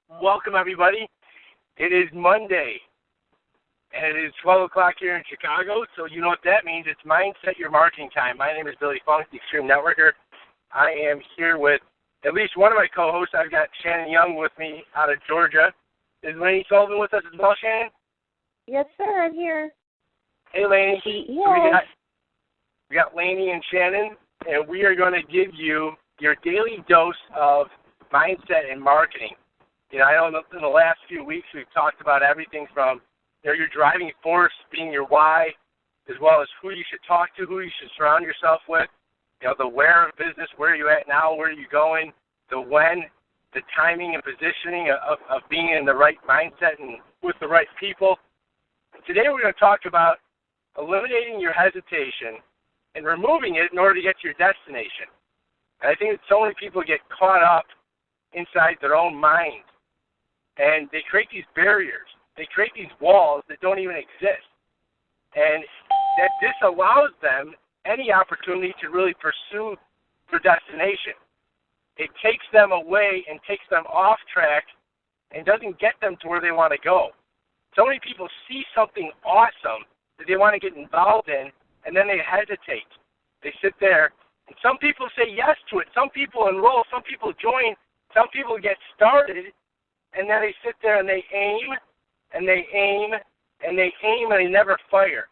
Welcome, everybody. It is Monday, and it is 12 o'clock here in Chicago, so you know what that means. It's Mindset Your Marketing time. My name is Billy Funk, the Extreme Networker. I am here with at least one of my co-hosts. I've got Shannon Young with me out of Georgia. Is Lainey Sullivan with us as well, Shannon? Yes, sir, I'm here. Hey, Lainey. Yes. So we got Lainey and Shannon, and we are going to give you your daily dose of mindset and marketing. You know, I know in the last few weeks we've talked about everything from your driving force being your why, as well as who you should talk to, who you should surround yourself with, the where of business, where are you at now, where are you going, the when, the timing and positioning of being in the right mindset and with the right people. Today we're going to talk about eliminating your hesitation and removing it in order to get to your destination. And I think that so many people get caught up inside their own mind, and they create these barriers. They create these walls that don't even exist. And that disallows them any opportunity to really pursue their destination. It takes them away and takes them off track and doesn't get them to where they want to go. So many people see something awesome that they want to get involved in, and then they hesitate. They sit there, and some people say yes to it. Some people enroll. Some people join. Some people get started, and then they sit there and they aim, and they aim, and they aim, and they never fire.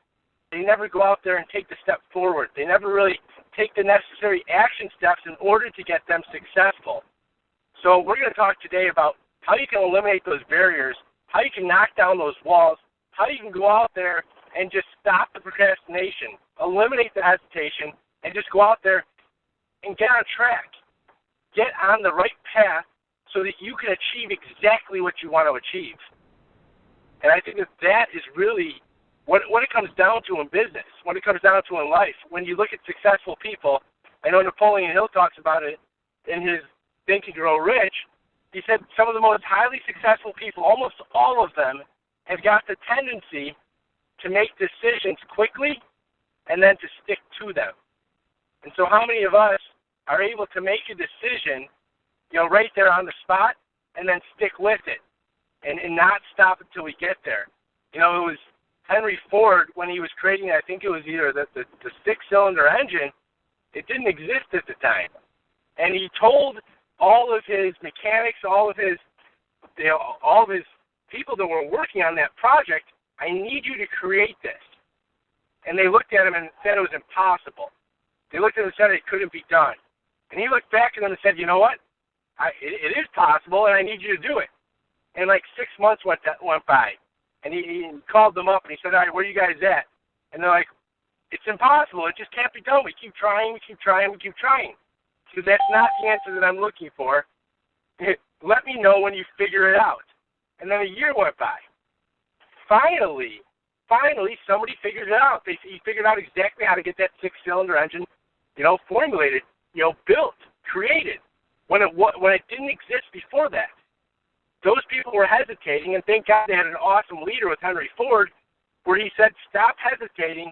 They never go out there and take the step forward. They never really take the necessary action steps in order to get them successful. So we're going to talk today about how you can eliminate those barriers, how you can knock down those walls, how you can go out there and just stop the procrastination, eliminate the hesitation, and just go out there and get on track. Get on the right path so that you can achieve exactly what you want to achieve. And I think that is really what it comes down to in business, what it comes down to in life. When you look at successful people, I know Napoleon Hill talks about it in his Think and Grow Rich. He said some of the most highly successful people, almost all of them, have got the tendency to make decisions quickly and then to stick to them. And so how many of us are able to make a decision, right there on the spot, and then stick with it, and not stop until we get there? It was Henry Ford, when he was creating, I think it was either the six-cylinder engine, it didn't exist at the time. And he told all of his mechanics, all of his people that were working on that project, I need you to create this. And they looked at him and said it was impossible. They looked at him and said it couldn't be done. And he looked back at them and said, you know what? It is possible, and I need you to do it. And like 6 months went by. And he called them up, and he said, all right, where are you guys at? And they're like, it's impossible. It just can't be done. We keep trying, we keep trying, we keep trying. So that's not the answer that I'm looking for. Let me know when you figure it out. And then a year went by. Finally, somebody figured it out. He figured out exactly how to get that six-cylinder engine, formulated, built, created, when it didn't exist before that. Those people were hesitating, and thank God they had an awesome leader with Henry Ford, where he said, stop hesitating,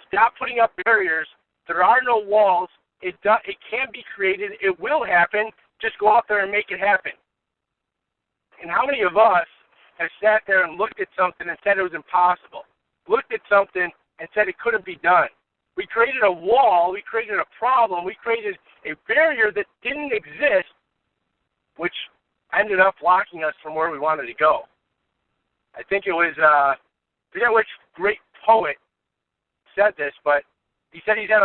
stop putting up barriers. There are no walls. It can be created. It will happen. Just go out there and make it happen. And how many of us have sat there and looked at something and said it was impossible, looked at something and said it couldn't be done? We created a wall. We created a problem. We created a barrier that didn't exist, which ended up blocking us from where we wanted to go. I think it was, I forget which great poet said this, but he said he had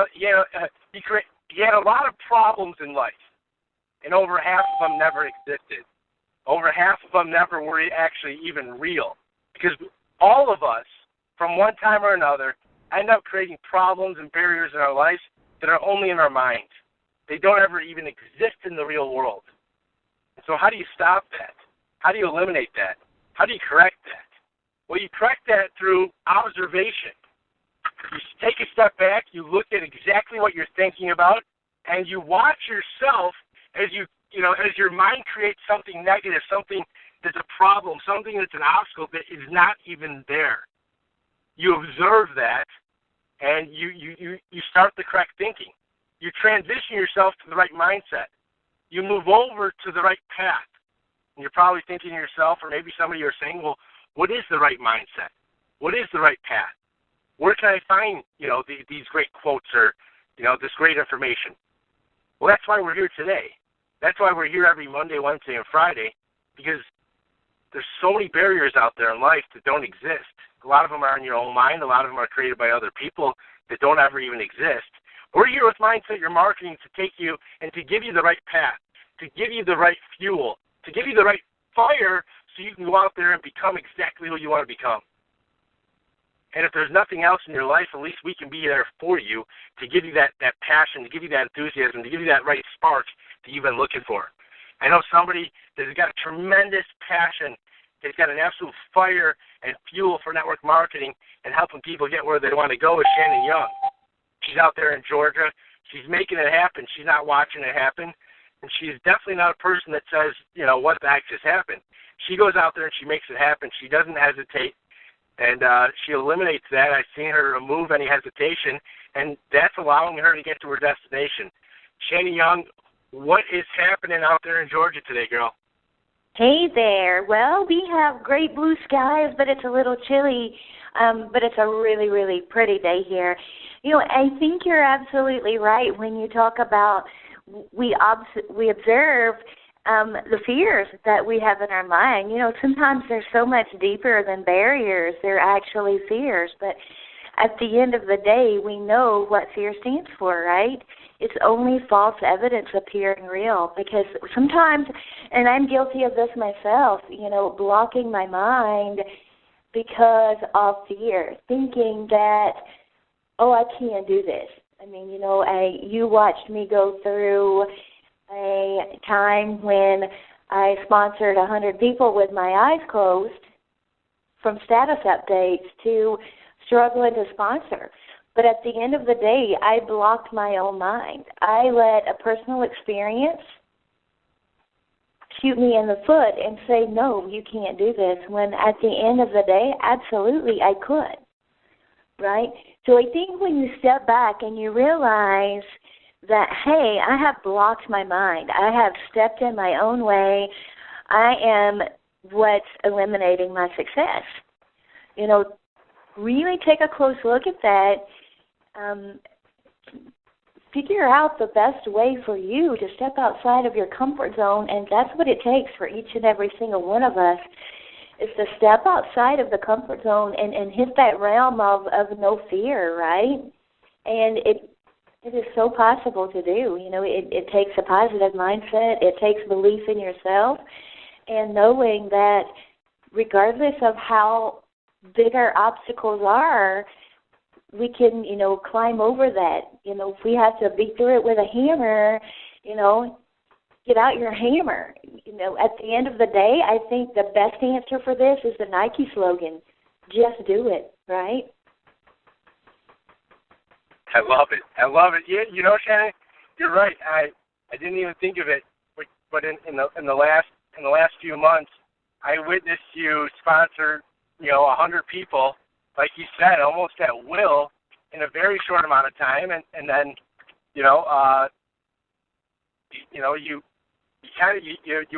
a lot of problems in life, and over half of them never existed. Over half of them never were actually even real, because all of us, from one time or another, end up creating problems and barriers in our lives that are only in our mind. They don't ever even exist in the real world. So how do you stop that? How do you eliminate that? How do you correct that? Well, you correct that through observation. You take a step back, you look at exactly what you're thinking about, and you watch yourself as as your mind creates something negative, something that's a problem, something that's an obstacle that is not even there. You observe that, and you start the correct thinking. You transition yourself to the right mindset. You move over to the right path. And you're probably thinking to yourself, or maybe some of you are saying, well, what is the right mindset? What is the right path? Where can I find, these great quotes or, this great information? Well, that's why we're here today. That's why we're here every Monday, Wednesday, and Friday, because there's so many barriers out there in life that don't exist. A lot of them are in your own mind. A lot of them are created by other people that don't ever even exist. We're here with Mindset Your Marketing to take you and to give you the right path, to give you the right fuel, to give you the right fire so you can go out there and become exactly who you want to become. And if there's nothing else in your life, at least we can be there for you to give you that passion, to give you that enthusiasm, to give you that right spark that you've been looking for. I know somebody that has got a tremendous passion, that's got an absolute fire and fuel for network marketing and helping people get where they want to go is Shannon Young. She's out there in Georgia. She's making it happen. She's not watching it happen. And she's definitely not a person that says, what the heck just happened. She goes out there and she makes it happen. She doesn't hesitate. And she eliminates that. I've seen her remove any hesitation, and that's allowing her to get to her destination. Shannon Young, what is happening out there in Georgia today, girl? Hey there. Well, we have great blue skies, but it's a little chilly, but it's a really, really pretty day here. I think you're absolutely right when you talk about we observe the fears that we have in our mind. Sometimes they're so much deeper than barriers. They're actually fears. But at the end of the day, we know what fear stands for, right? It's only false evidence appearing real. Because sometimes, and I'm guilty of this myself, blocking my mind because of fear, thinking that, I can't do this. I mean, you watched me go through a time when I sponsored 100 people with my eyes closed, from status updates to struggling to sponsor. But at the end of the day, I blocked my own mind. I let a personal experience shoot me in the foot and say, no, you can't do this, when at the end of the day, absolutely, I could, right? So I think when you step back and you realize that, hey, I have blocked my mind. I have stepped in my own way. I am what's eliminating my success. Really take a close look at that. Figure out the best way for you to step outside of your comfort zone, and that's what it takes for each and every single one of us, is to step outside of the comfort zone and hit that realm of no fear, right? And it is so possible to do. It takes a positive mindset. It takes belief in yourself and knowing that regardless of how big our obstacles are, we can, climb over that. If we have to beat through it with a hammer, get out your hammer. At the end of the day, I think the best answer for this is the Nike slogan, just do it, right? I love it. Yeah, Shannon, you're right. I didn't even think of it, but in the last few months, I witnessed you sponsor 100 people, like you said, almost at will, in a very short amount of time, and then you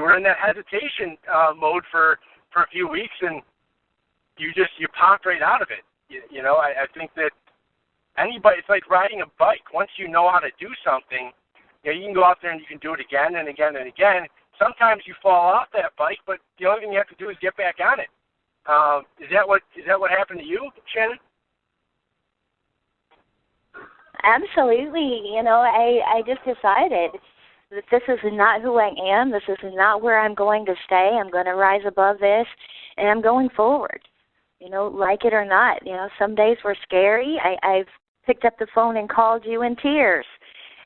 were in that hesitation mode for a few weeks, and you popped right out of it. I think that anybody, it's like riding a bike. Once you know how to do something, you can go out there and you can do it again and again and again. Sometimes you fall off that bike, but the only thing you have to do is get back on it. Is that what happened to you, Shannon? Absolutely. I just decided that this is not who I am. This is not where I'm going to stay. I'm going to rise above this, and I'm going forward. Like it or not. Some days were scary. I've picked up the phone and called you in tears.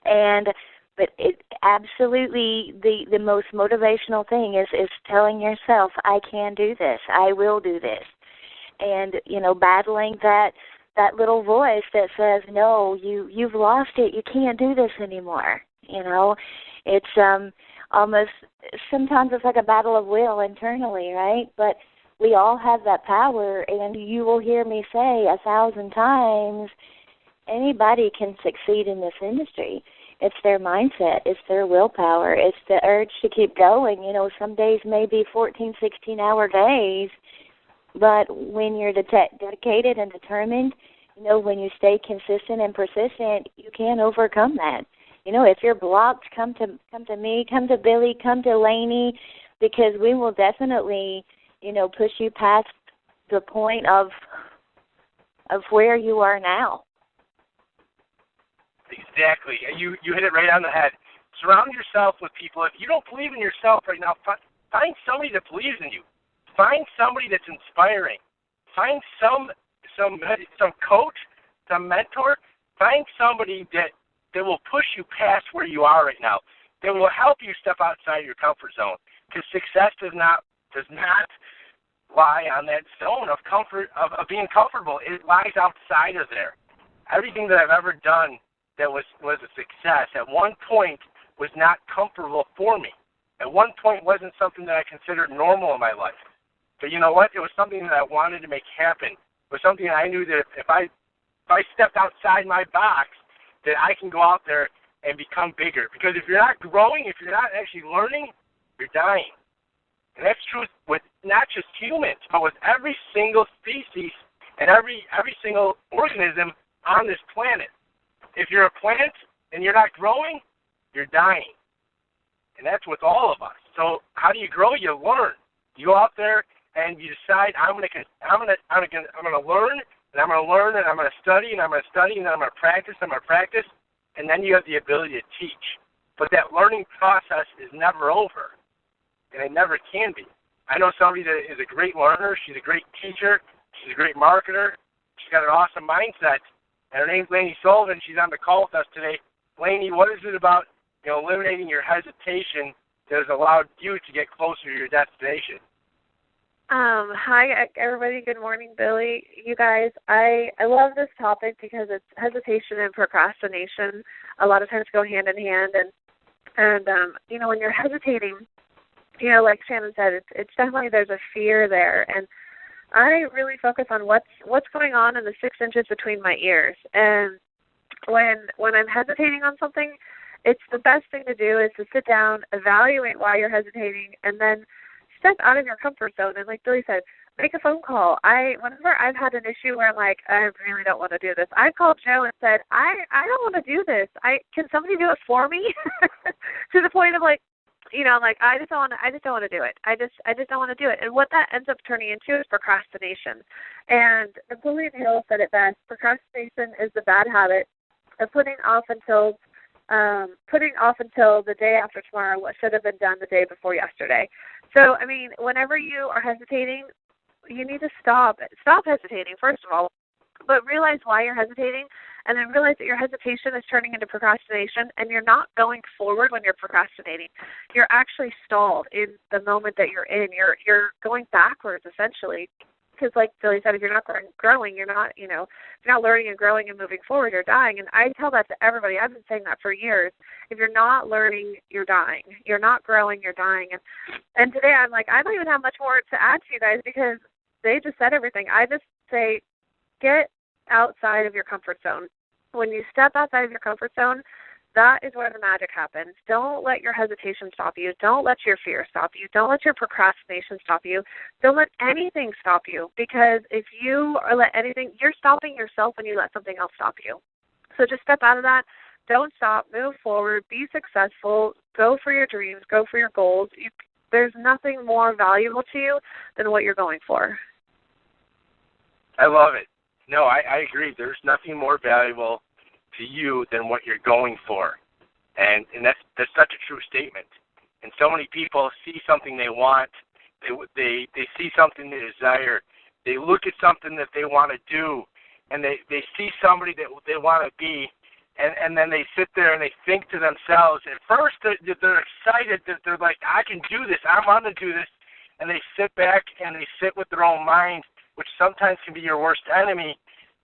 But it absolutely the most motivational thing is telling yourself, I can do this. I will do this. And, battling that little voice that says, no, you've lost it. You can't do this anymore. It's almost, sometimes it's like a battle of will internally, right? But we all have that power, and you will hear me say 1,000 times, anybody can succeed in this industry. It's their mindset. It's their willpower. It's the urge to keep going. Some days may be 14, 16-hour days, but when you're dedicated and determined, when you stay consistent and persistent, you can overcome that. If you're blocked, come to me, come to Billy, come to Lainey, because we will definitely, push you past the point of where you are now. Exactly. You hit it right on the head. Surround yourself with people. If you don't believe in yourself right now, find somebody that believes in you. Find somebody that's inspiring. Find some coach, some mentor. Find somebody that will push you past where you are right now, that will help you step outside your comfort zone. Because success does not lie on that zone of comfort, of being comfortable. It lies outside of there. Everything that I've ever done that was a success at one point was not comfortable for me. At one point wasn't something that I considered normal in my life. But you know what? It was something that I wanted to make happen. It was something I knew that if I stepped outside my box, that I can go out there and become bigger. Because if you're not growing, if you're not actually learning, you're dying. And that's true with not just humans, but with every single species and every single organism on this planet. If you're a plant and you're not growing, you're dying. And that's with all of us. So how do you grow? You learn. You go out there and you decide I'm gonna learn, and I'm gonna learn, and I'm gonna study, and I'm gonna study, and then I'm gonna practice, and then you have the ability to teach. But that learning process is never over, and it never can be. I know somebody that is a great learner. She's a great teacher. She's a great marketer. She's got an awesome mindset. And her name's Lainey Sullivan. She's on the call with us today. Lainey, what is it about eliminating your hesitation that has allowed you to get closer to your destination? Hi, everybody. Good morning, Billy. You guys, I love this topic because it's hesitation and procrastination a lot of times go hand in hand. And when you're hesitating, like Shannon said, it's definitely there's a fear there. And I really focus on what's going on in the 6 inches between my ears. And when I'm hesitating on something, it's the best thing to do is to sit down, evaluate why you're hesitating, and then step out of your comfort zone. And like Billy said, make a phone call. Whenever I've had an issue where I'm like, I really don't want to do this, I called Joe and said, I don't want to do this. Can somebody do it for me? To the point of like, I just don't want to do it. I just don't want to do it. And what that ends up turning into is procrastination. And Napoleon Hill said it best: procrastination is the bad habit of putting off until the day after tomorrow what should have been done the day before yesterday. So, whenever you are hesitating, you need to stop hesitating, first of all, but realize why you're hesitating, and then realize that your hesitation is turning into procrastination, and you're not going forward when you're procrastinating. You're actually stalled in the moment that you're in. You're going backwards, essentially, because like Billy said, if you're not growing, you're not, if you're not learning and growing and moving forward, you're dying. And I tell that to everybody. I've been saying that for years. If you're not learning, you're dying. You're not growing, you're dying. And today I'm like, I don't even have much more to add to you guys because they just said everything. I just say, get outside of your comfort zone. When you step outside of your comfort zone, that is where the magic happens. Don't let your hesitation stop you. Don't let your fear stop you. Don't let your procrastination stop you. Don't let anything stop you, because if you let anything, you're stopping yourself when you let something else stop you. So just step out of that. Don't stop. Move forward. Be successful. Go for your dreams. Go for your goals. There's nothing more valuable to you than what you're going for. I love it. No, I agree. There's nothing more valuable to you than what you're going for. And that's such a true statement. And so many people see something they want. They see something they desire. They look at something that they want to do, and they see somebody that they want to be, and then they sit there and they think to themselves. At first, they're excited that they're like, I can do this. I want to do this. And they sit back and they sit with their own mind, which sometimes can be your worst enemy,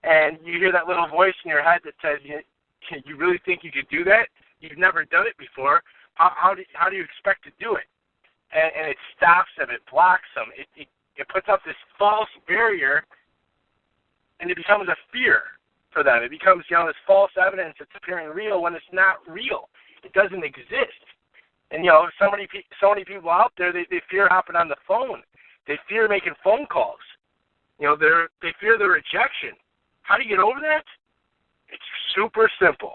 and you hear that little voice in your head that says, you really think you could do that? You've never done it before. How do you expect to do it? And it stops them. It blocks them. It puts up this false barrier, and it becomes a fear. for them. It becomes, this false evidence that's appearing real when it's not real. It doesn't exist. And, so many people out there, they fear hopping on the phone. They fear making phone calls. They fear the rejection. How do you get over that? It's super simple.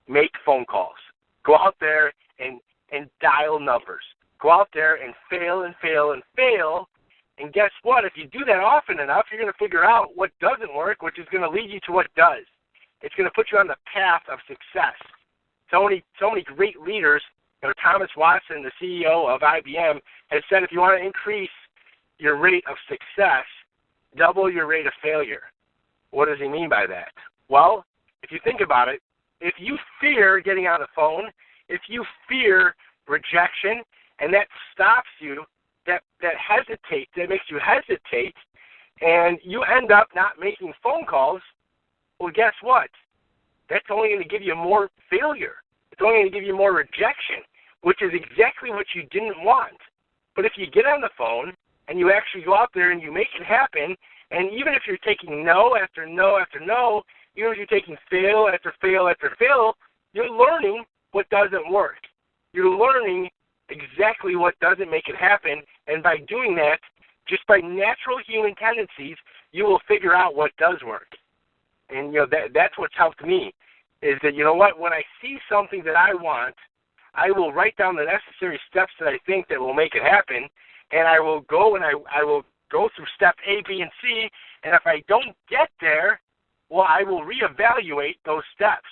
Make phone calls. Go out there and dial numbers. Go out there and fail and fail and fail. And guess what? If you do that often enough, you're going to figure out what doesn't work, which is going to lead you to what does. It's going to put you on the path of success. So many great leaders, Thomas Watson, the CEO of IBM, has said if you want to increase your rate of success, double your rate of failure. What does he mean by that? Well, if you think about it, if you fear getting on the phone, if you fear rejection, and that stops you, that makes you hesitate, and you end up not making phone calls, well, guess what? That's only going to give you more failure. It's only going to give you more rejection, which is exactly what you didn't want. But if you get on the phone and you actually go out there and you make it happen, and even if you're taking no after no after no, even if you're taking fail after fail after fail, you're learning what doesn't work. You're learning exactly what doesn't make it happen, and by doing that, just by natural human tendencies, you will figure out what does work. And that's what's helped me, is that when I see something that I want, I will write down the necessary steps that I think that will make it happen, and I will go through step A, B, and C, and if I don't get there, well, I will reevaluate those steps.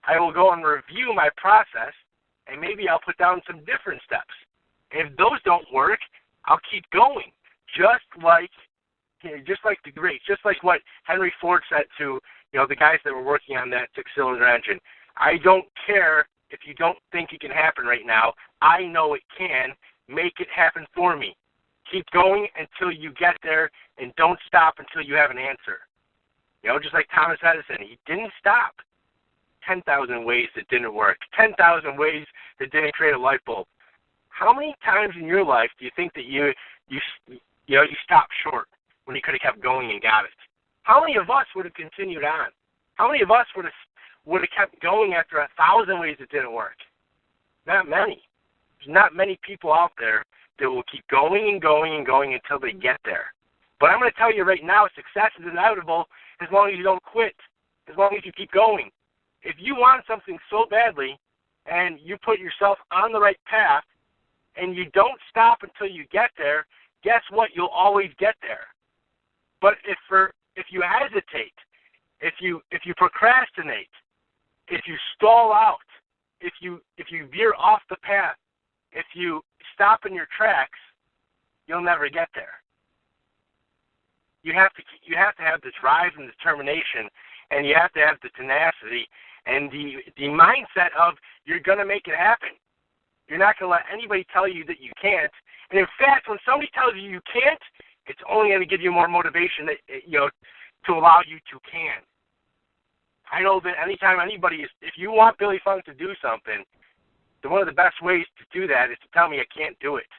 I will go and review my process, and maybe I'll put down some different steps. And if those don't work, I'll keep going, just like the greats, just like what Henry Ford said to the guys that were working on that six-cylinder engine. I don't care if you don't think it can happen right now. I know it can. Make it happen for me. Keep going until you get there, and don't stop until you have an answer. Just like Thomas Edison, he didn't stop. 10,000 ways that didn't work. 10,000 ways that didn't create a light bulb. How many times in your life do you think that you stopped short when you could have kept going and got it? How many of us would have continued on? How many of us would have kept going after 1,000 ways that didn't work? Not many. There's not many people out there that will keep going and going and going until they get there. But I'm going to tell you right now, success is inevitable as long as you don't quit, as long as you keep going. If you want something so badly and you put yourself on the right path and you don't stop until you get there, guess what? You'll always get there. But if you hesitate, if you procrastinate, if you stall out, if you veer off the path, if you stop in your tracks, you'll never get there. You have to have the drive and determination, and you have to have the tenacity and the mindset of you're going to make it happen. You're not going to let anybody tell you that you can't. And in fact, when somebody tells you you can't, it's only going to give you more motivation to allow you to can. I know that anytime if you want Billy Funk to do something, then one of the best ways to do that is to tell me I can't do it.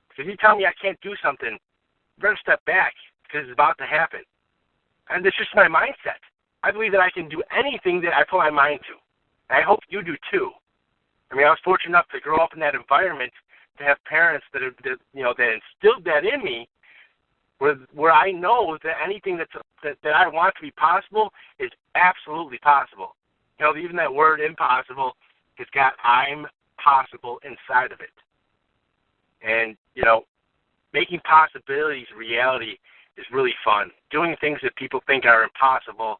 Because if you tell me I can't do something, I'm going to step back because it's about to happen. And it's just my mindset. I believe that I can do anything that I put my mind to. And I hope you do too. I mean, I was fortunate enough to grow up in that environment, to have parents that instilled that in me, where I know that anything that I want to be possible is absolutely possible. Even that word impossible has got I'm possible inside of it. And, making possibilities reality is really fun. Doing things that people think are impossible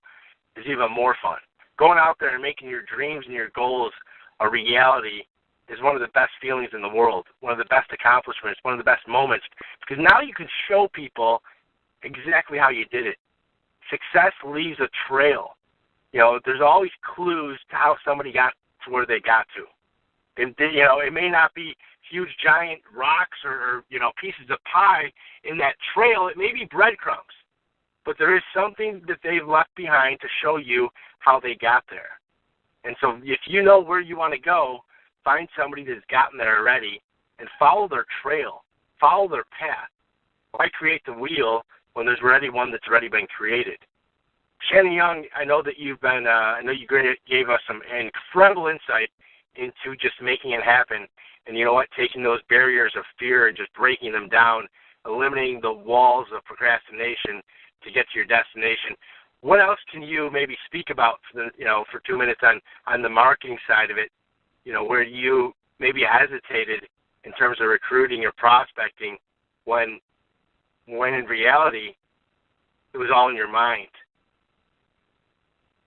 is even more fun. Going out there and making your dreams and your goals a reality is one of the best feelings in the world, one of the best accomplishments, one of the best moments, because now you can show people exactly how you did it. Success leaves a trail. There's always clues to how somebody got to where they got to. And, it may not be huge, giant rocks or pieces of pie in that trail. It may be breadcrumbs. But there is something that they've left behind to show you how they got there. And so if you know where you want to go, find somebody that's gotten there already and follow their trail, follow their path. Why create the wheel when there's already one that's already been created? Shannon Young, I know that you've been, I know you gave us some incredible insight into just making it happen. And you know what? Taking those barriers of fear and just breaking them down, eliminating the walls of procrastination to get to your destination. What else can you maybe speak about for 2 minutes on the marketing side of it, where you maybe hesitated in terms of recruiting or prospecting when in reality it was all in your mind?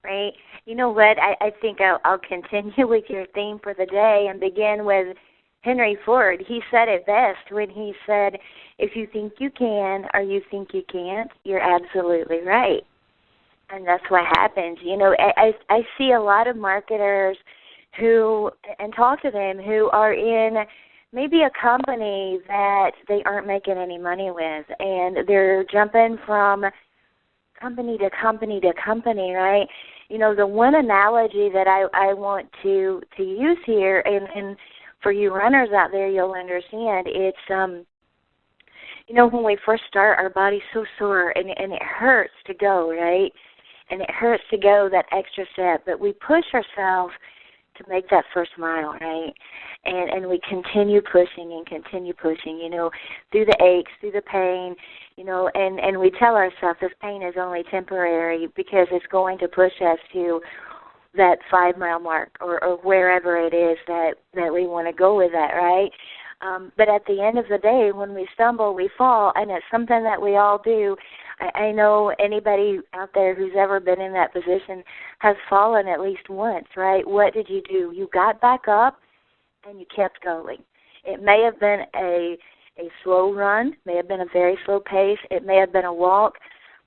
Right. You know what? I think I'll continue with your theme for the day and begin with Henry Ford. He said it best when he said, if you think you can or you think you can't, you're absolutely right. And that's what happens. I see a lot of marketers who, and talk to them, who are in maybe a company that they aren't making any money with, and they're jumping from company to company to company, right? The one analogy that I want to use here, and for you runners out there, you'll understand, it's, when we first start, our body's so sore, and it hurts to go, right? And it hurts to go that extra step, but we push ourselves to make that first mile, right? And we continue pushing and continue pushing, through the aches, through the pain, and we tell ourselves this pain is only temporary because it's going to push us to that 5 mile mark or wherever it is that we want to go with that, right? But at the end of the day, when we stumble, we fall, and it's something that we all do. I know anybody out there who's ever been in that position has fallen at least once, right? What did you do? You got back up and you kept going. It may have been a slow run, may have been a very slow pace, it may have been a walk,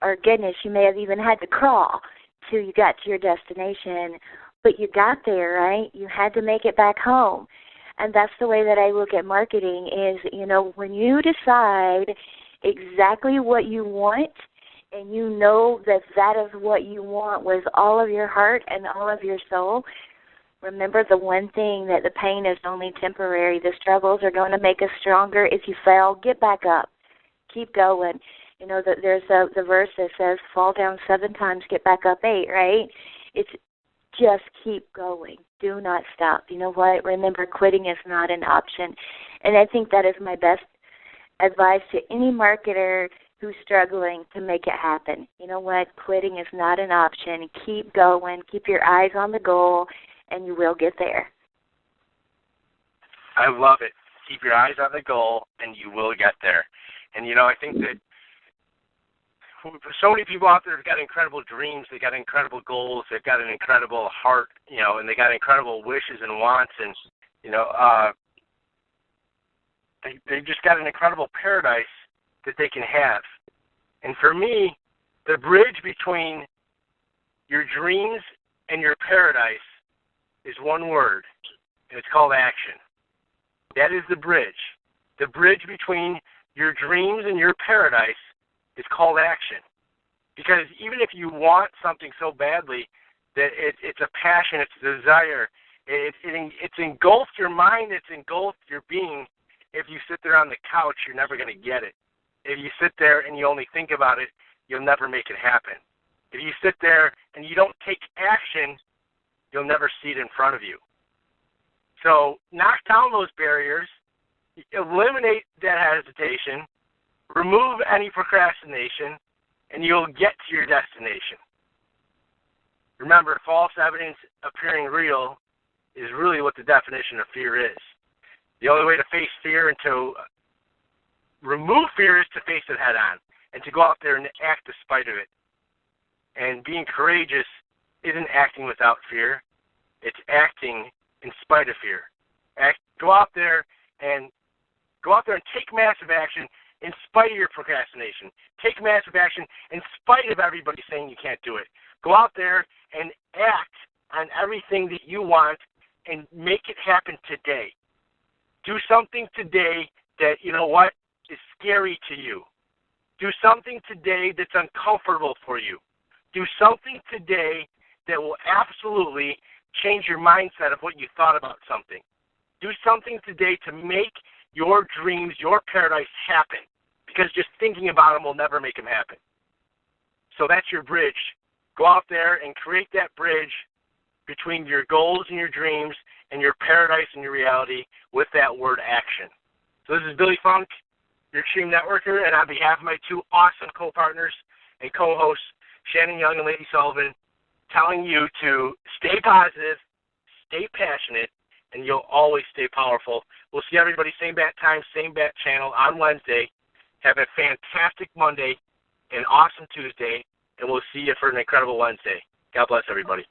or goodness, you may have even had to crawl till you got to your destination, but you got there, right? You had to make it back home. And that's the way that I look at marketing is, when you decide exactly what you want and you know that that is what you want with all of your heart and all of your soul, remember the one thing, that the pain is only temporary. The struggles are going to make us stronger. If you fail, get back up. Keep going. That there's the verse that says, fall down 7 times, get back up 8, right? It's just keep going. Do not stop. You know what? Remember, quitting is not an option. And I think that is my best advice to any marketer who's struggling to make it happen. You know what? Quitting is not an option. Keep going. Keep your eyes on the goal, and you will get there. I love it. Keep your eyes on the goal, and you will get there. And, I think that so many people out there have got incredible dreams, they've got incredible goals, they've got an incredible heart, and they got incredible wishes and wants, and, they've just got an incredible paradise that they can have. And for me, the bridge between your dreams and your paradise is one word, and it's called action. That is the bridge. The bridge between your dreams and your paradise is called action. Because even if you want something so badly that it's a passion, it's a desire, it's engulfed your mind, it's engulfed your being. If you sit there on the couch, you're never going to get it. If you sit there and you only think about it, you'll never make it happen. If you sit there and you don't take action, you'll never see it in front of you. So knock down those barriers, eliminate that hesitation, remove any procrastination, and you'll get to your destination. Remember, false evidence appearing real is really what the definition of fear is. The only way to face fear and to remove fear is to face it head on and to go out there and act despite of it. And being courageous isn't acting without fear. It's acting in spite of fear. Go out there and take massive action in spite of your procrastination. Take massive action in spite of everybody saying you can't do it. Go out there and act on everything that you want and make it happen today. Do something today that, is scary to you. Do something today that's uncomfortable for you. Do something today that will absolutely change your mindset of what you thought about something. Do something today to make your dreams, your paradise happen, because just thinking about them will never make them happen. So that's your bridge Go out there and create that bridge between your goals and your dreams and your paradise and your reality with that word action. So this is Billy Funk, your Extreme Networker, and on behalf of my two awesome co-partners and co-hosts, Shannon Young and Lady Sullivan, telling you to stay positive, stay passionate, and you'll always stay powerful. We'll see everybody same bat time, same bat channel on Wednesday. Have a fantastic Monday, an awesome Tuesday, and we'll see you for an incredible Wednesday. God bless everybody.